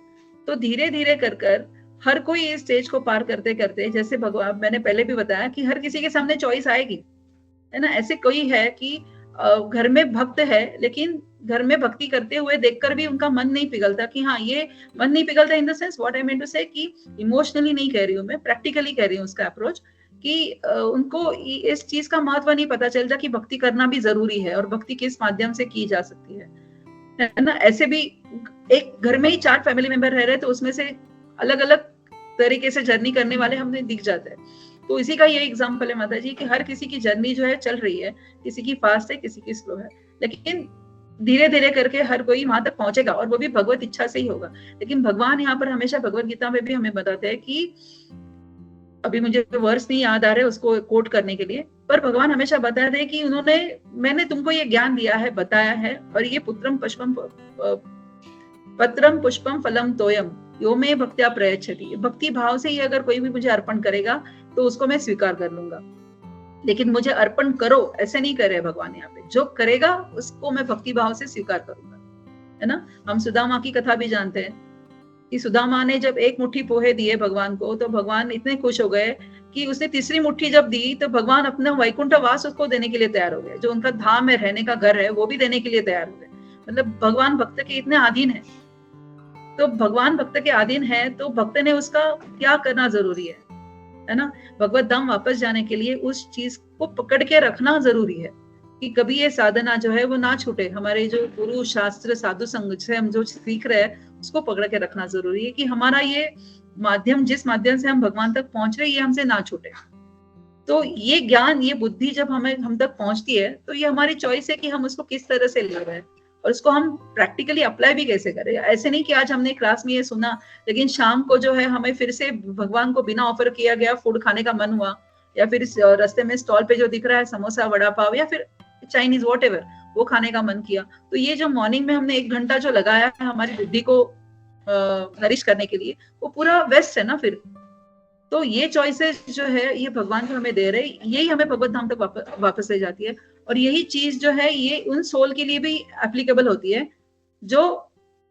B: तो धीरे धीरे कर हर कोई इस स्टेज को पार करते करते, जैसे भगवान, मैंने पहले भी बताया कि हर किसी के सामने चॉइस आएगी, है ना। ऐसे कोई है कि घर में भक्त है, लेकिन घर में भक्ति करते हुए देखकर भी उनका मन नहीं पिघलता, कि हाँ, ये मन नहीं पिघलता in the sense what I mean to say, कि इमोशनली नहीं कह रही हूँ मैं, प्रैक्टिकली कह रही हूँ उसका अप्रोच, कि उनको इस चीज का महत्व नहीं पता चलता कि भक्ति करना भी जरूरी है और भक्ति किस माध्यम से की जा सकती है ना। ऐसे भी एक घर में ही 4 फैमिली मेंबर रह रहे, तो उसमें से अलग अलग तरीके से जर्नी करने वाले हमें दिख जाते हैं। तो इसी का ये एग्जांपल है माता जी, कि हर किसी की जर्नी जो है चल रही है, किसी की फास्ट है, किसी की स्लो है, लेकिन धीरे धीरे करके हर कोई वहां तक पहुंचेगा, और वो भी भगवत इच्छा से ही होगा। लेकिन भगवान यहाँ पर हमेशा भगवत गीता में भी हमें बताते हैं कि, अभी मुझे वर्स नहीं याद आ रहे उसको कोट करने के लिए, पर भगवान हमेशा बताते हैं कि मैंने तुमको ये ज्ञान दिया है, बताया है, और ये पत्रम पुष्पम फलम तोयम यो में भक्त्या प्रयच्छति। भक्ति भाव से ही अगर कोई भी मुझे अर्पण करेगा तो उसको मैं स्वीकार कर लूंगा, लेकिन मुझे अर्पण करो ऐसे नहीं कर रहे भगवान यहाँ पे, जो करेगा उसको मैं भक्ति भाव से स्वीकार करूंगा, है ना। हम सुदामा की कथा भी जानते हैं कि सुदामा ने जब 1 मुट्ठी पोहे दिए भगवान को, तो भगवान इतने खुश हो गए कि उसने तीसरी मुट्ठी जब दी तो भगवान अपना वैकुंठ वास उसको देने के लिए तैयार हो गए, जो उनका धाम में रहने का घर है वो भी देने के लिए तैयार हो गए। मतलब भगवान भक्त के इतने अधीन है। तो भगवान भक्त के अधीन है, तो भक्त ने उसका क्या करना जरूरी है ना। भगवत धाम वापस जाने के लिए उस चीज को पकड़ के रखना जरूरी है, कि कभी ये साधना जो है वो ना छूटे। हमारे जो गुरु शास्त्र साधु संग से हम जो सीख रहे हैं उसको पकड़ के रखना जरूरी है, कि हमारा ये माध्यम, जिस माध्यम से हम भगवान तक पहुंच रहे हैं, ये हमसे ना छूटे। तो ये ज्ञान, ये बुद्धि जब हम तक पहुंचती है, तो ये हमारी चॉइस है कि हम उसको किस तरह से ले रहे हैं और उसको हम प्रैक्टिकली अप्लाई भी कैसे करें। ऐसे नहीं कि आज हमने क्लास में ये सुना, लेकिन शाम को जो है हमें फिर से भगवान को बिना ऑफर किया गया फूड खाने का मन हुआ, या फिर रास्ते में स्टॉल पे जो दिख रहा है समोसा वड़ा पाव, या फिर चाइनीज वॉट एवर, वो खाने का मन किया। तो ये जो मॉर्निंग में हमने 1 घंटा जो लगाया है हमारी बुद्धि को नरिश करने के लिए, वो पूरा वेस्ट है ना फिर। तो ये चॉइसेस जो है ये भगवान जो हमें दे रहे, यही हमें भगवत धाम तक वापस ले जाती है। और यही चीज जो है ये उन सोल के लिए भी एप्लीकेबल होती है जो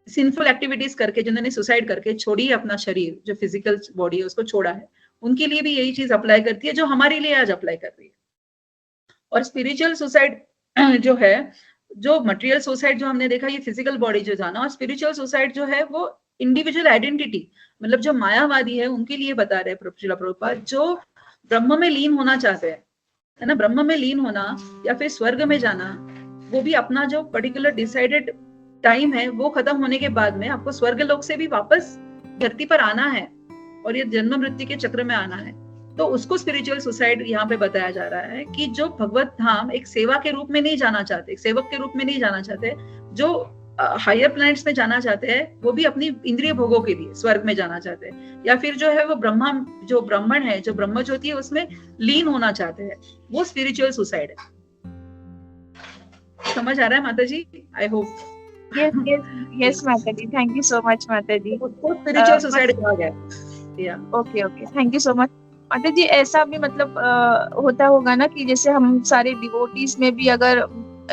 B: सिंफुल एक्टिविटीज करके, जिन्होंने सुसाइड करके छोड़ी है अपना शरीर, जो फिजिकल बॉडी है उसको छोड़ा है, उनके लिए भी यही चीज अप्लाई करती है जो हमारे लिए आज अप्लाई कर रही है। और स्पिरिचुअल सुसाइड जो है, जो मटेरियल सुसाइड जो हमने देखा, ये फिजिकल बॉडी जो जाना, और स्पिरिचुअल सुसाइड जो है वो इंडिविजुअल आइडेंटिटी, मतलब जो मायावादी है उनके लिए बता रहे हैं श्रील प्रभुपाद, जो ब्रह्म में लीन होना चाहते हैं, है ना, ब्रह्म में लीन होना या फिर स्वर्ग में जाना, वो भी अपना जो पर्टिकुलर डिसाइडेड टाइम है वो खत्म होने के बाद में आपको स्वर्ग लोक से भी वापस धरती पर आना है और ये जन्म मृत्यु के चक्र में आना है। तो उसको स्पिरिचुअल सुसाइड यहाँ पे बताया जा रहा है कि जो भगवत धाम एक सेवा के रूप में नहीं जाना चाहते, एक सेवक के रूप में नहीं जाना चाहते, जो हायर प्लैनेट्स में जाना चाहते हैं, वो भी अपनी इंद्रिय भोगों के लिए स्वर्ग में जाना चाहते हैं, या फिर जो है वो जो ब्राह्मण है, जो ब्रह्म ज्योति है उसमें लीन होना चाहते हैं, वो स्पिरिचुअल सुसाइड है। समझ आ रहा है माता जी? I hope.
G: yes माता जी, थैंक यू सो मच माता जी।
B: उसको स्पिरिचुअल सुसाइड कहा गया।
G: Okay thank you so much माता जी। ऐसा भी मतलब होता होगा ना कि जैसे हम सारे डिवोटीज में भी अगर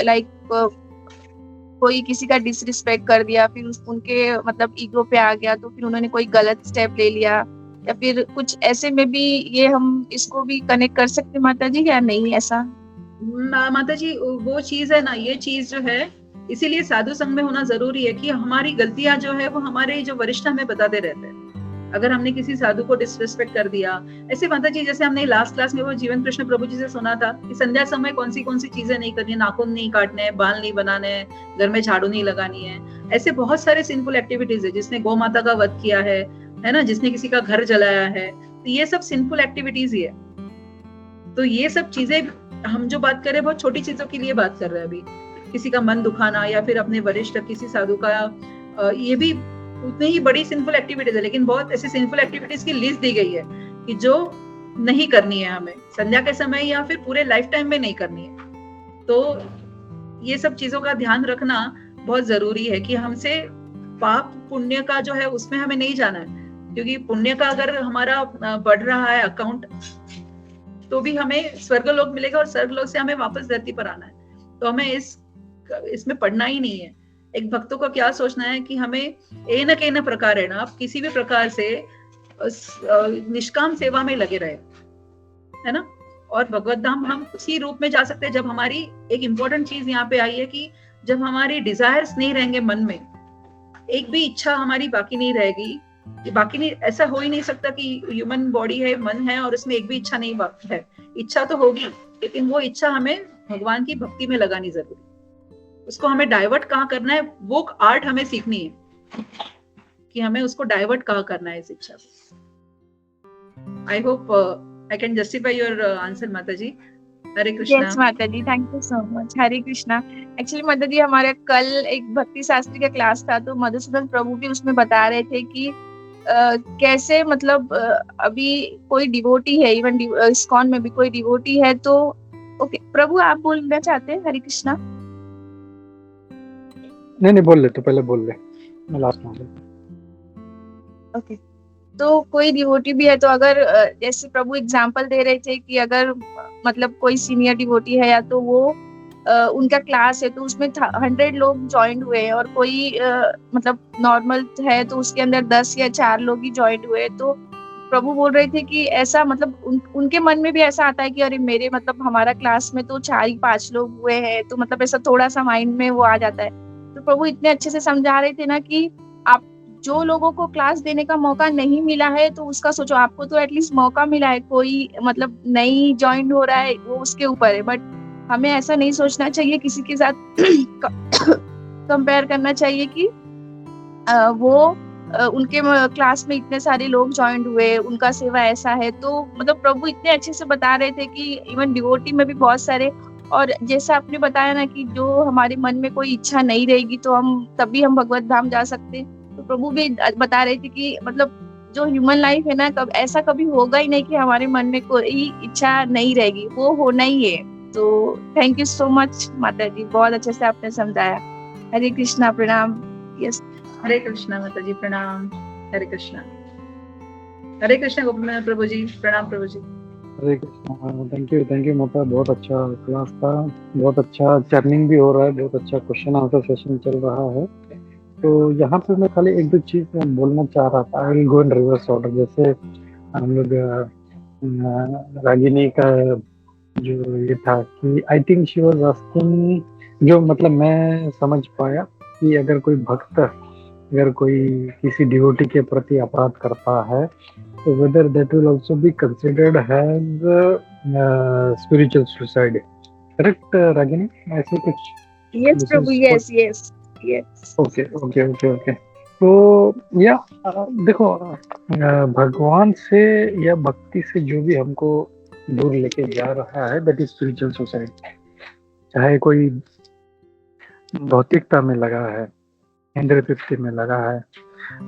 G: लाइक कोई किसी का डिसरिस्पेक्ट कर दिया, फिर उनके मतलब ईगो पे आ गया, तो फिर उन्होंने कोई गलत स्टेप ले लिया, या फिर कुछ ऐसे में भी ये हम इसको भी कनेक्ट कर सकते माता जी, या नहीं ऐसा?
B: माता जी वो चीज है ना, ये चीज जो है, इसीलिए साधु संघ में होना जरूरी है कि हमारी गलतियां जो है वो हमारे जो वरिष्ठ हमें बताते रहते हैं। अगर हमने किसी साधु को डिसरिस्पेक्ट कर दिया, ऐसे माता जी जैसे हमने लास्ट क्लास में वो जीवन कृष्ण प्रभु जी से सुना था कि संध्या समय कौन सी चीजें नहीं करनी है, नाखून नहीं काटने हैं, बाल नहीं बनाने हैं, घर में झाड़ू नहीं लगानी है, ऐसे बहुत सारे सिंफुल एक्टिविटीज है। जिसने गौ माता का वध किया है ना, जिसने किसी का घर जलाया है, तो ये सब सिंफुल एक्टिविटीज ही है। तो ये सब चीजें हम जो बात कर रहे हैं बहुत छोटी चीजों के लिए बात कर रहे हैं अभी, किसी का मन दुखाना या फिर अपने वरिष्ठ किसी साधु का, ये भी उतनी ही बड़ी सिंफुल एक्टिविटीज है। लेकिन बहुत ऐसी सिंफुल एक्टिविटीज की लिस्ट दी गई है कि जो नहीं करनी है हमें संध्या के समय या फिर पूरे लाइफ टाइम में नहीं करनी है। तो ये सब चीजों का ध्यान रखना बहुत जरूरी है कि हमसे पाप पुण्य का जो है उसमें हमें नहीं जाना है, क्योंकि पुण्य का अगर हमारा बढ़ रहा है अकाउंट, तो भी हमें स्वर्ग लोक मिलेगा और स्वर्ग लोक से हमें वापस धरती पर आना है। तो हमें इसमें पढ़ना ही नहीं है। एक भक्तों को क्या सोचना है कि हमें एन के न प्रकार है ना, आप किसी भी प्रकार से निष्काम सेवा में लगे रहे, है ना। और भगवत धाम हम उसी रूप में जा सकते हैं जब हमारी एक इम्पोर्टेंट चीज यहाँ पे आई है कि जब हमारी डिजायर्स नहीं रहेंगे मन में, एक भी इच्छा हमारी बाकी नहीं रहेगी। बाकी नहीं, ऐसा हो ही नहीं सकता कि ह्यूमन बॉडी है, मन है और उसमें एक भी इच्छा नहीं है। इच्छा तो होगी, लेकिन वो इच्छा हमें भगवान की भक्ति में लगानी जरूरी। उसको हमें डाइवर्ट कहाँ करना है, वो आर्ट हमें सीखनी है कि हमें उसको डाइवर्ट कहाँ करना है इस इच्छा को। I hope I can justify your answer माता जी। हरे कृष्णा।
G: यस माता जी, thank you so much. Hare Krishna. Actually माता जी हमारे कल एक भक्ति शास्त्री का क्लास था, तो मधुसूदन प्रभु भी उसमें बता रहे थे कि कैसे मतलब अभी कोई डिवोटी है, इवन इस्कॉन में भी कोई डिवोटी है, तो ओके प्रभु आप बोलना चाहते हैं? हरे कृष्णा।
D: नहीं बोल ले, तो पहले बोल ले, मैं लास्ट में।
G: ओके, तो कोई डिवोटी भी है, तो अगर जैसे प्रभु एग्जांपल दे रहे थे कि अगर मतलब कोई सीनियर डिवोटी है या तो वो उनका क्लास है तो उसमें 100 लोग ज्वाइन हुए हैं, और कोई मतलब नॉर्मल है तो उसके अंदर 10 या 4 लोग ही ज्वाइन हुए। तो प्रभु बोल रहे थे कि ऐसा मतलब उनके मन में भी ऐसा आता है कि अरे मेरे मतलब हमारा क्लास में तो 4 ही 5 लोग हुए हैं, तो मतलब ऐसा थोड़ा सा माइंड में वो आ जाता है। तो प्रभु इतने अच्छे से समझा रहे थे ना कि आप जो लोगों को क्लास देने का मौका नहीं मिला है तो उसका सोचो, आपको तो एटलीस्ट मौका मिला है, कोई मतलब नहीं ज्वाइन हो रहा है वो उसके ऊपर है, बट हमें ऐसा नहीं सोचना चाहिए, किसी के साथ कंपेयर करना चाहिए कि वो उनके क्लास में इतने सारे लोग ज्वाइन हुए, उनका सेवा ऐसा है। तो मतलब प्रभु इतने अच्छे से बता रहे थे कि इवन डिवोटी में भी बहुत सारे, और जैसा आपने बताया ना कि जो हमारे मन में कोई इच्छा नहीं रहेगी तो तभी हम भगवत धाम जा सकते हैं। तो प्रभु भी बता रहे थे कि मतलब जो ह्यूमन लाइफ है ना, ऐसा कभी होगा ही नहीं कि हमारे मन में कोई इच्छा नहीं रहेगी, वो होना ही है। तो थैंक यू सो मच माता जी, बहुत अच्छे से आपने समझाया। हरे कृष्णा, प्रणाम। यस,
B: हरे कृष्णा माता जी, प्रणाम। हरे कृष्णा। हरे कृष्णा गोपीनाथ प्रभु जी, प्रणाम प्रभु जी।
D: हरे कृष्णा। थैंक यू माता, बहुत अच्छा क्लास था, बहुत अच्छा चर्निंग भी हो रहा है, बहुत अच्छा क्वेश्चन आंसर सेशन चल रहा है। तो यहाँ पे मैं खाली एक दो चीज बोलना चाह रहा था। I will go in reverse order. जैसे हम लोग रागिनी का जो ये था कि I think she was asking, जो मतलब मैं समझ पाया कि अगर कोई भक्त, अगर कोई किसी डिवोटी के प्रति अपराध करता है तो whether that will also be considered as spiritual suicide, correct Ragini? ऐसे कुछ?
G: Yes
D: This
G: Prabhu,
D: is
G: yes yes yes.
D: Okay. तो या देखो, भगवान से या भक्ति से जो भी हमको दूर लेके जा रहा है दैट इज स्पिरिचुअल सुसाइड। चाहे कोई भौतिकता में लगा है, इंद्रिय तृप्ति में लगा है,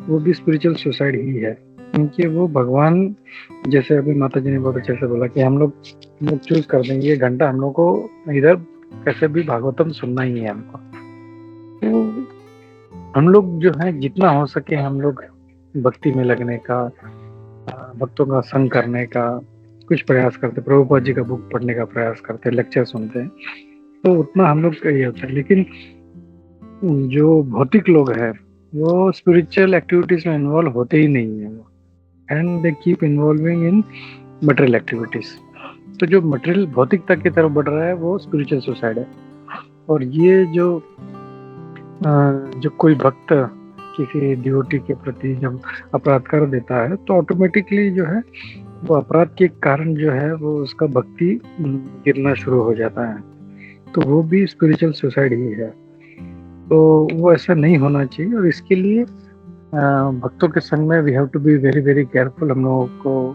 D: वो भी स्पिरिचुअल सुसाइड ही है। क्योंकि वो भगवान, जैसे अभी माता जी ने बहुत अच्छे से बोला कि हम लोग चूज कर देंगे ये घंटा, हम लोग को इधर कैसे भी भागवतम सुनना ही है हमको। तो हम लोग जो है जितना हो सके हम लोग भक्ति में लगने का, भक्तों का संग करने का कुछ प्रयास करते, प्रभुपाद जी का बुक पढ़ने का प्रयास करते, लेक्चर सुनते हैं, तो उतना हम लोग का ये होता है। लेकिन जो भौतिक लोग हैं वो स्पिरिचुअल एक्टिविटीज में इन्वॉल्व होते ही नहीं है, and they keep involving in material activities. तो जो मटेरियल भौतिकता की तरफ बढ़ रहा है वो स्पिरिचुअल सुसाइड है। और ये जो कोई भक्त किसी डिवोटी के प्रति जब अपराध कर देता है तो ऑटोमेटिकली जो है वो अपराध के कारण जो है वो उसका भक्ति गिरना शुरू हो जाता है, तो वो भी स्पिरिचुअल सुसाइड ही है। तो वो ऐसा नहीं होना चाहिए, और इसके लिए भक्तों के संग में we have to be very very careful. हम लोगों को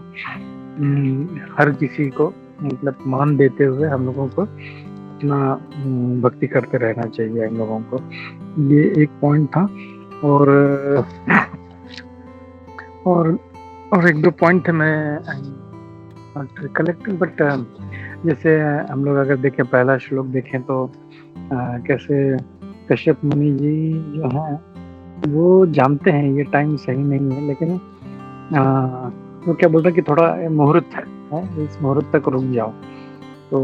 D: हर किसी को मतलब मान देते हुए हम लोगों को अपना भक्ति करते रहना चाहिए हम लोगों को। ये एक पॉइंट था। और एक दो पॉइंट थे मैं कलेक्टिव, बट जैसे हम लोग अगर देखें पहला श्लोक देखें तो कैसे कश्यप मुनि जी जो हैं वो जानते हैं ये टाइम सही नहीं है, लेकिन वो क्या बोलते हैं कि थोड़ा मुहूर्त है, इस मुहूर्त तक रुक जाओ। तो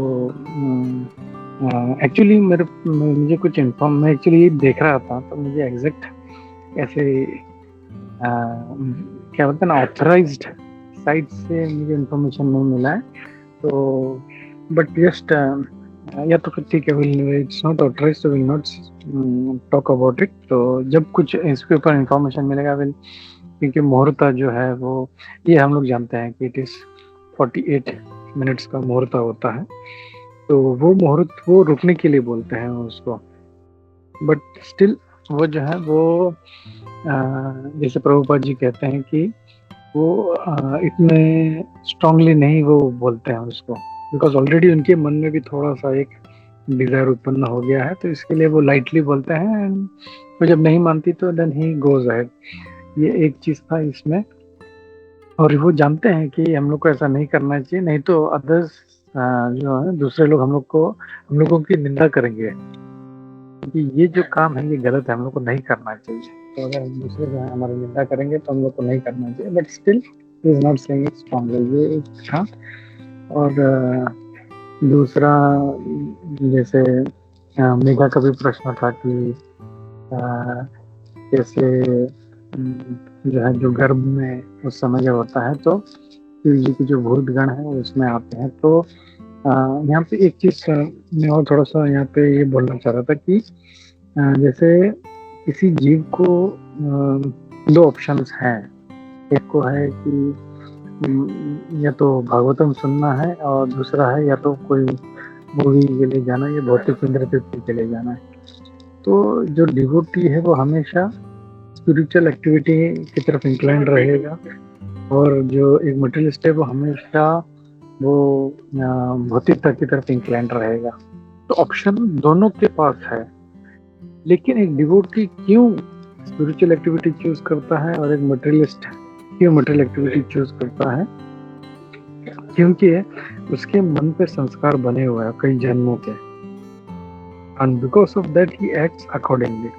D: एक्चुअली मुझे कुछ मैं एक्चुअली ये देख रहा था, तो मुझे एग्जैक्ट ऐसे क्या बोलते हैं ना ऑथराइज्ड साइट से मुझे इन्फॉर्मेशन नहीं मिला है। तो बट जस्ट या तो ठीक है, इट्स नॉट ऑथराइज्ड तो will not talk about it. तो जब कुछ इसके ऊपर इन्फॉर्मेशन मिलेगा विल, क्योंकि मुहूर्त जो है वो ये हम लोग जानते हैं कि इट इज 48 मिनट्स का मुहूर्त होता है। तो वो मुहूर्त वो रुकने के लिए बोलते हैं उसको, बट स्टिल वो जो है वो जैसे प्रभुपाद जी कहते हैं कि वो इतने स्ट्रांगली नहीं वो बोलते हैं उसको, बिकॉज ऑलरेडी उनके मन में भी थोड़ा सा एक डिजायर उत्पन्न हो गया है, तो इसके लिए वो लाइटली बोलते हैं। एंड वो जब नहीं मानती तो देन ही गोज अहेड। ये एक चीज था इसमें। और वो जानते हैं कि हम लोग को ऐसा नहीं करना चाहिए, नहीं तो अदर्स जो है दूसरे लोग हम लोगों की निंदा करेंगे, क्योंकि ये जो काम है ये गलत है, हम लोग को नहीं करना चाहिए। तो अगर दूसरे जो है हमारी निंदा करेंगे तो हम लोग को नहीं करना चाहिए, but still is not saying it strongly. ये एक था। और दूसरा जैसे मेघा का भी प्रश्न था कि जैसे जो है जो गर्भ में उस समय जब होता है तो शिव जी की जो भूत गण है उसमें आते हैं। तो यहाँ पे एक चीज मैं और थोड़ा सा यहाँ पे ये बोलना चाह रहा था कि जैसे किसी जीव को दो ऑप्शंस हैं। एक को है कि या तो भागवतम सुनना है, और दूसरा है या तो कोई मूवी के लिए जाना, या भौतिक इंद्रिय तृप्ति के लिए जाना है। तो जो डिवोटी है वो हमेशा स्पिरिचुअल एक्टिविटी की तरफ इंक्लाइंड रहेगा, और जो एक मटेरियलिस्ट है वो हमेशा वो भौतिकता की तरफ इंक्लाइंड रहेगा। तो ऑप्शन दोनों के पास है, लेकिन एक डिवोटी क्यों स्पिरिचुअल एक्टिविटी चूज करता है और एक मटेरियलिस्ट क्यों मटेरियल एक्टिविटी चूज करता है? क्योंकि उसके मन पे संस्कार बने हुए हैं कई जन्मों के, and because of that he acts accordingly.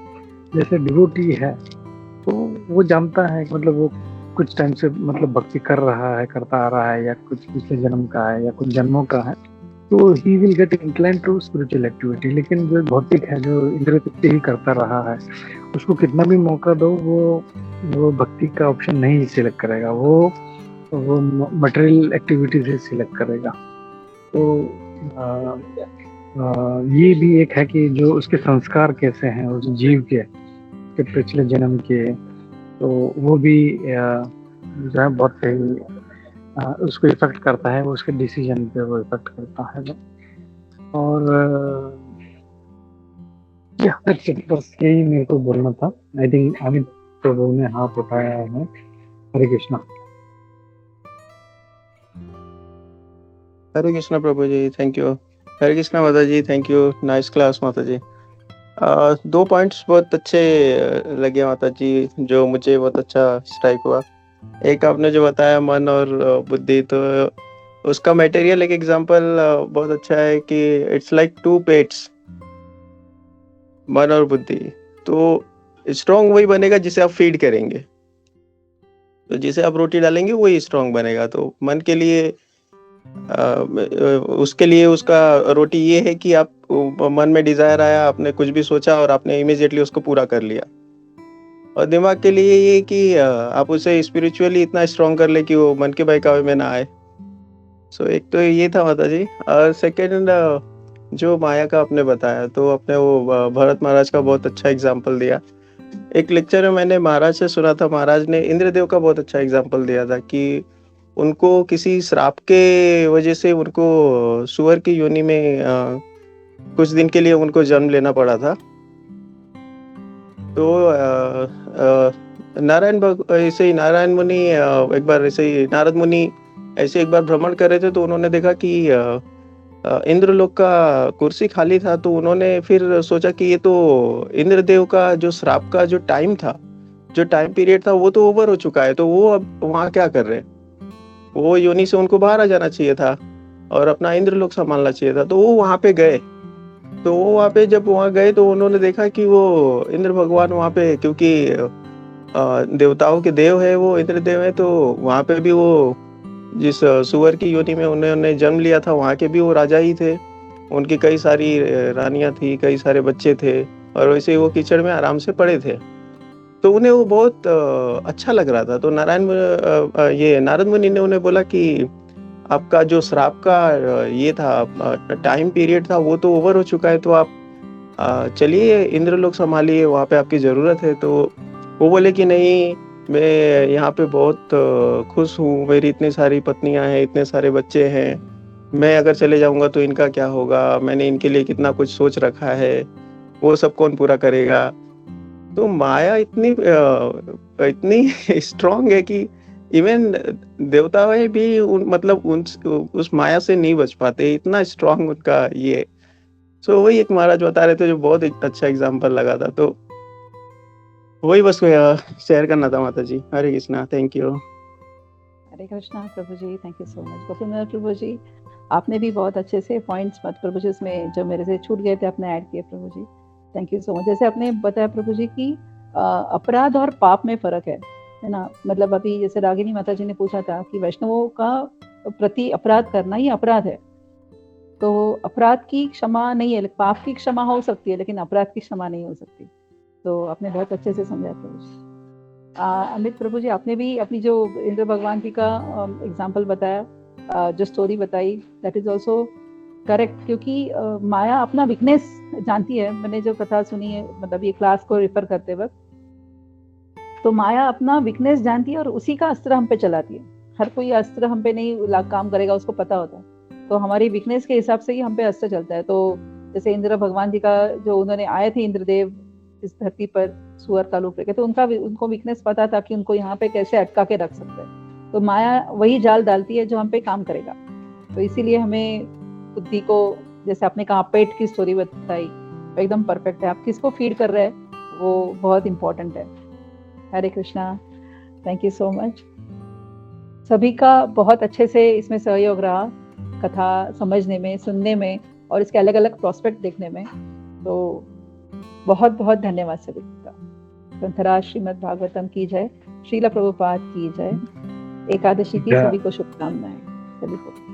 D: जैसे डिवोटी है तो वो जानता है मतलब वो कुछ टाइम से मतलब भक्ति कर रहा है, करता आ रहा है, या कुछ पिछले जन्म का है या कुछ जन्मों का है, तो he will get incline to spiritual activity. लेकिन जो भौतिक है, जो इंद्रिय तृप्ति ही करता रहा है, उसको कितना भी मौका दो वो भक्ति का ऑप्शन नहीं सिलेक्ट करेगा, वो मटेरियल एक्टिविटी से सिलेक्ट करेगा। तो ये भी एक है कि जो उसके संस्कार कैसे हैं उस जीव के पिछले जन्म के, तो वो भी जो है बहुत सही उसको इफेक्ट करता है, वो उसके डिसीजन पे वो इफेक्ट करता है। और बस यही मेरे को बोलना था। आई थिंक अमित प्रभु ने हाथ उठाया है। हरे कृष्णा।
H: हरे कृष्णा प्रभु जी, थैंक यू। हरे कृष्णा माता जी, थैंक यू। नाइस क्लास माता जी। 2 पॉइंट्स बहुत अच्छे लगे माता जी, जो मुझे बहुत अच्छा स्ट्राइक हुआ। एक आपने जो बताया मन और बुद्धि, तो उसका मटेरियल एक एग्जांपल बहुत अच्छा है कि इट्स लाइक 2 पेट्स, मन और बुद्धि। तो स्ट्रॉन्ग वही बनेगा जिसे आप फीड करेंगे, तो जिसे आप रोटी डालेंगे वही स्ट्रॉन्ग बनेगा। तो मन के लिए उसके लिए उसका रोटी ये है कि आप मन में डिजायर आया, आपने कुछ भी सोचा और आपने इमीडिएटली उसको पूरा कर लिया। और दिमाग के लिए ये कि आप उसे स्पिरिचुअली इतना स्ट्रॉन्ग कर ले कि वो मन के बहकावे में ना आए। सो एक तो ये था माता जी। और सेकेंड, जो माया का आपने बताया, तो आपने वो भरत महाराज का बहुत अच्छा एग्जाम्पल दिया। एक लेक्चर में मैंने महाराज से सुना था, महाराज ने इंद्रदेव का बहुत अच्छा एग्जाम्पल दिया था कि उनको किसी श्राप के वजह से उनको सुअर की योनि में कुछ दिन के लिए उनको जन्म लेना पड़ा था। तो ऐसे ही नारायण मुनि एक बार ऐसे ही नारद मुनि ऐसे एक बार भ्रमण कर रहे थे, तो उन्होंने देखा कि इंद्रलोक का कुर्सी खाली था। तो उन्होंने फिर सोचा कि ये तो इंद्रदेव का जो श्राप का जो टाइम था, जो टाइम पीरियड था, वो तो ओवर हो चुका है, तो वो अब वहाँ क्या कर रहे हैं? वो योनि से उनको बाहर आ जाना चाहिए था और अपना इंद्रलोक संभालना चाहिए था। तो वो वहां पे गए। तो वो वहां पे जब वहां गए तो उन्होंने देखा कि वो इंद्र भगवान वहां पे, क्योंकि देवताओं के देव है वो इंद्रदेव है, तो वहां पे भी वो जिस सुअर की योनि में उन्होंने जन्म लिया था, वहां के भी वो राजा ही थे। उनकी कई सारी रानियां थी, कई सारे बच्चे थे, और वैसे ही वो कीचड़ में आराम से पड़े थे। तो उन्हें वो बहुत अच्छा लग रहा था। तो ये नारद मुनि ने उन्हें बोला कि आपका जो श्राप का ये था टाइम पीरियड था, वो तो ओवर हो चुका है, तो आप चलिए इंद्रलोक संभालिए, वहाँ पे आपकी ज़रूरत है। तो वो बोले कि नहीं, मैं यहाँ पे बहुत खुश हूँ, मेरी इतनी सारी पत्नियाँ हैं, इतने सारे बच्चे हैं, मैं अगर चले जाऊँगा तो इनका क्या होगा, मैंने इनके लिए कितना कुछ सोच रखा है, वो सब कौन पूरा करेगा। तो माया इतनी स्ट्रांग है कि इवन देवता भी उस माया से नहीं बच पाते, इतना स्ट्रांग उनका ये। सो वही एक महाराज बता रहे थे, जो बहुत एक अच्छा एग्जांपल लगा था। तो वही बस शेयर करना था माता जी। Hare Krishna, thank you.
B: हरे कृष्णा प्रभु जी, thank you so much. Gopinath प्रभु जी, आपने भी बहुत अच्छे से पॉइंट्स प्रभु जी उसमें जो मेरे से छूट गए थे आपने ऐड किए प्रभु जी, थैंक यू सो मच। जैसे आपने बताया प्रभु जी कि अपराध और पाप में फर्क है ना। मतलब अभी जैसे रागिनी माता जी ने पूछा था कि वैष्णवों का प्रति अपराध करना ही अपराध है, तो अपराध की क्षमा नहीं है, पाप की क्षमा हो सकती है लेकिन अपराध की क्षमा नहीं हो सकती। तो आपने बहुत अच्छे से समझाया प्रभु जी। अमित प्रभु जी, आपने भी अपनी जो इंद्र भगवान जी का एग्जाम्पल बताया, जो स्टोरी बताई, दैट इज ऑल्सो करेक्ट, क्योंकि माया अपना वीकनेस जानती है। मैंने जो कथा सुनी है, मतलब ये क्लास को रेफर करते वक्त, तो माया अपना वीकनेस जानती है और उसी का अस्त्र हम पे चलाती है। हर कोई अस्त्र हम पे नहीं काम करेगा, उसको पता होता है। तो हमारी वीकनेस के हिसाब से ही हम पे अस्त्र चलता है। तो जैसे इंद्र भगवान जी का जो उन्होंने आए थे इंद्रदेव इस धरती पर सुअर का रूप लेके, तो उनको वीकनेस पता था कि उनको यहाँ पे कैसे अटका के रख सकते हैं। तो माया वही जाल डालती है जो हम पे काम करेगा। तो इसीलिए हमें बुद्धि को, जैसे आपने कहा पेट की स्टोरी बताई, एकदम परफेक्ट है। आप किसको फीड कर रहे हैं वो बहुत इंपॉर्टेंट है। Hare Krishna, thank you so much. सभी का बहुत अच्छे से इसमें सहयोग रहा। कथा समझने में, सुनने में और इसके अलग अलग प्रोस्पेक्ट देखने में। तो बहुत बहुत धन्यवाद सभी का। ग्रंथराज श्रीमद् भागवतम की जय, श्रील प्रभुपाद की जय। एकादशी की
D: जय।
B: सभी को शुभकामनाएं सभी को।